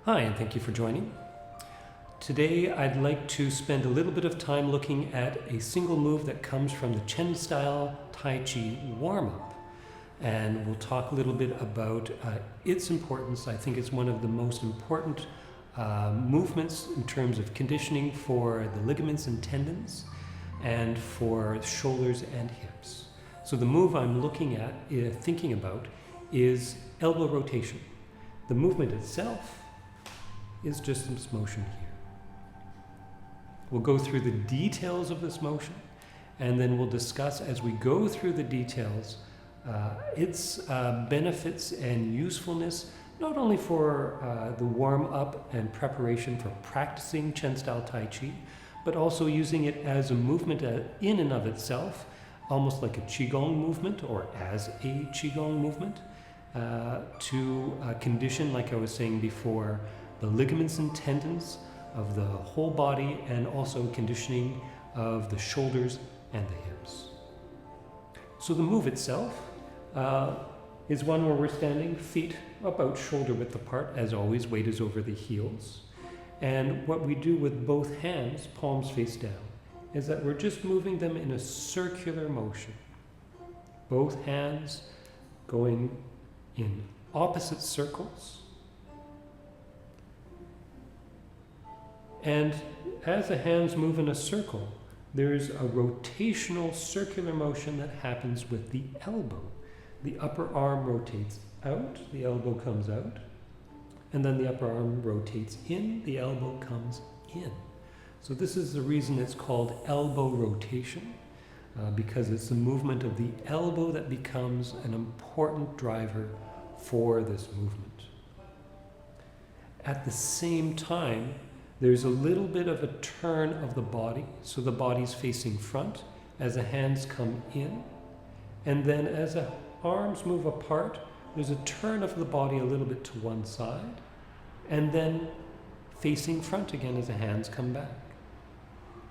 Hi, and thank you for joining. Today I'd like to spend a little bit of time looking at a single move that comes from the Chen style Tai Chi warm-up. And we'll talk a little bit about its importance. I think it's one of the most important movements in terms of conditioning for the ligaments and tendons and for shoulders and hips. So the move I'm looking at, thinking about, is elbow rotation. The movement itself is just this motion here. We'll go through the details of this motion, and then we'll discuss as we go through the details its benefits and usefulness, not only for the warm-up and preparation for practicing Chen style Tai Chi, but also using it as a movement in and of itself, almost like a Qigong movement or as a Qigong movement, to condition, like I was saying before, the ligaments and tendons of the whole body, and also conditioning of the shoulders and the hips. So the move itself is one where we're standing, feet about shoulder width apart. As always, weight is over the heels. And what we do with both hands, palms face down, is that we're just moving them in a circular motion. Both hands going in opposite circles. And as the hands move in a circle, there's a rotational circular motion that happens with the elbow. The upper arm rotates out, the elbow comes out, and then the upper arm rotates in, the elbow comes in. So this is the reason it's called elbow rotation, because it's the movement of the elbow that becomes an important driver for this movement. At the same time, there's a little bit of a turn of the body, so the body's facing front as the hands come in, and then as the arms move apart, there's a turn of the body a little bit to one side, and then facing front again as the hands come back.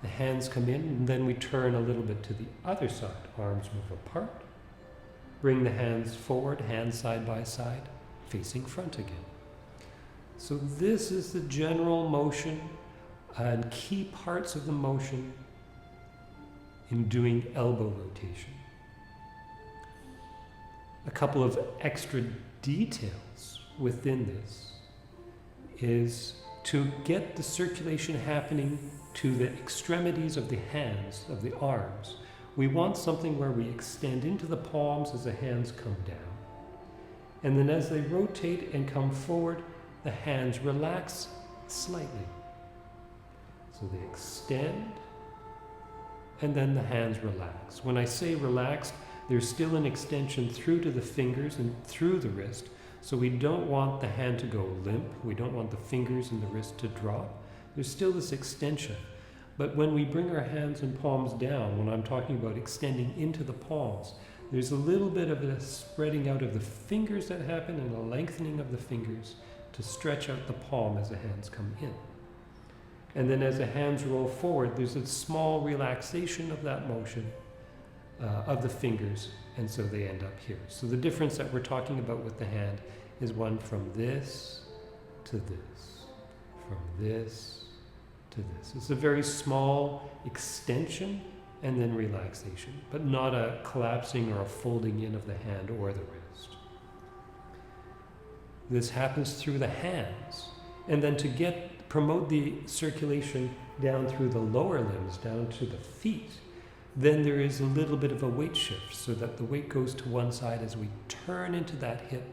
The hands come in, and then we turn a little bit to the other side. Arms move apart, bring the hands forward, hands side by side, facing front again. So this is the general motion and key parts of the motion in doing elbow rotation. A couple of extra details within this is to get the circulation happening to the extremities of the hands, of the arms. We want something where we extend into the palms as the hands come down. And then as they rotate and come forward, the hands relax slightly. So they extend, and then the hands relax. When I say relaxed, there's still an extension through to the fingers and through the wrist. So we don't want the hand to go limp. We don't want the fingers and the wrist to drop. There's still this extension. But when we bring our hands and palms down, when I'm talking about extending into the palms, there's a little bit of a spreading out of the fingers that happen and a lengthening of the fingers to stretch out the palm as the hands come in. And then as the hands roll forward, there's a small relaxation of that motion of the fingers, and so they end up here. So the difference that we're talking about with the hand is one from this to this, from this to this. It's a very small extension and then relaxation, but not a collapsing or a folding in of the hand or the wrist. This happens through the hands, and then to promote the circulation down through the lower limbs, down to the feet, then there is a little bit of a weight shift so that the weight goes to one side as we turn into that hip,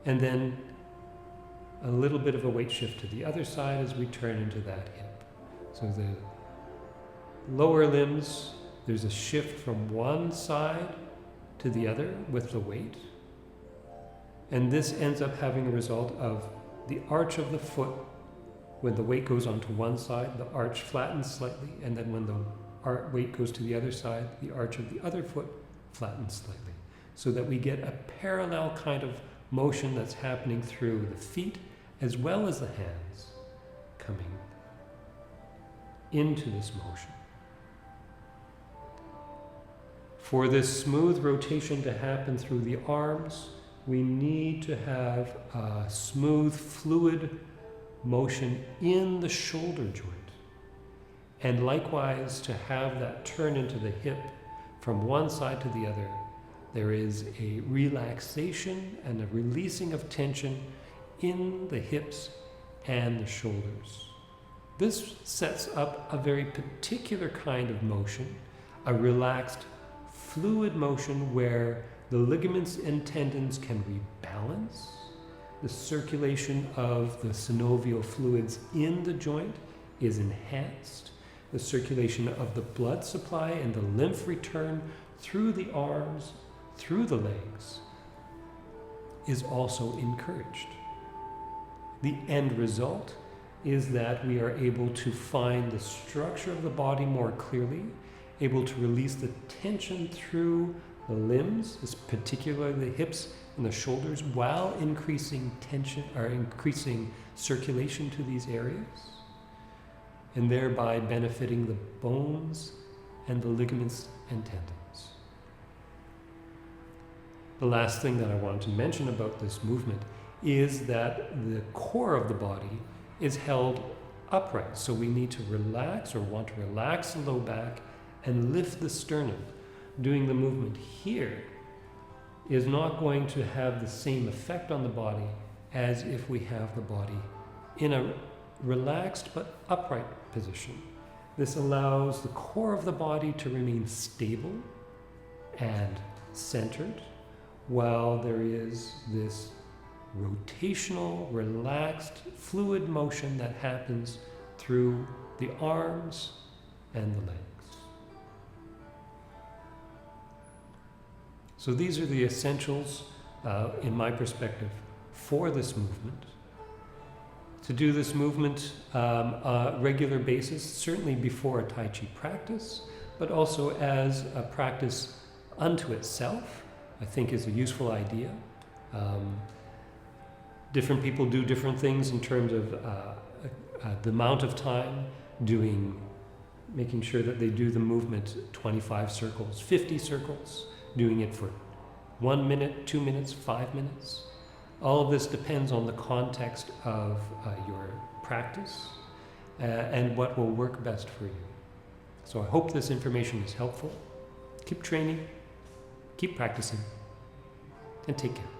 and then a little bit of a weight shift to the other side as we turn into that hip. So the lower limbs, there's a shift from one side to the other with the weight. And this ends up having a result of the arch of the foot. When the weight goes onto one side, the arch flattens slightly, and then when the weight goes to the other side, the arch of the other foot flattens slightly, so that we get a parallel kind of motion that's happening through the feet as well as the hands coming into this motion. For this smooth rotation to happen through the arms, we need to have a smooth, fluid motion in the shoulder joint. And likewise, to have that turn into the hip from one side to the other, there is a relaxation and a releasing of tension in the hips and the shoulders. This sets up a very particular kind of motion, a relaxed, fluid motion where the ligaments and tendons can rebalance. The circulation of the synovial fluids in the joint is enhanced. The circulation of the blood supply and the lymph return through the arms, through the legs, is also encouraged. The end result is that we are able to find the structure of the body more clearly, able to release the tension through the limbs, particularly the hips and the shoulders, while increasing tension or increasing circulation to these areas, and thereby benefiting the bones and the ligaments and tendons. The last thing that I want to mention about this movement is that the core of the body is held upright. So we need to relax or want to relax the low back and lift the sternum. Doing the movement here is not going to have the same effect on the body as if we have the body in a relaxed but upright position. This allows the core of the body to remain stable and centered, while there is this rotational, relaxed, fluid motion that happens through the arms and the legs. So these are the essentials, in my perspective, for this movement. To do this movement on a regular basis, certainly before a Tai Chi practice, but also as a practice unto itself, I think is a useful idea. Different people do different things in terms of the amount of time, making sure that they do the movement 25 circles, 50 circles, doing it for 1 minute, 2 minutes, 5 minutes. All of this depends on the context of your practice and what will work best for you. So I hope this information is helpful. Keep training, keep practicing, and take care.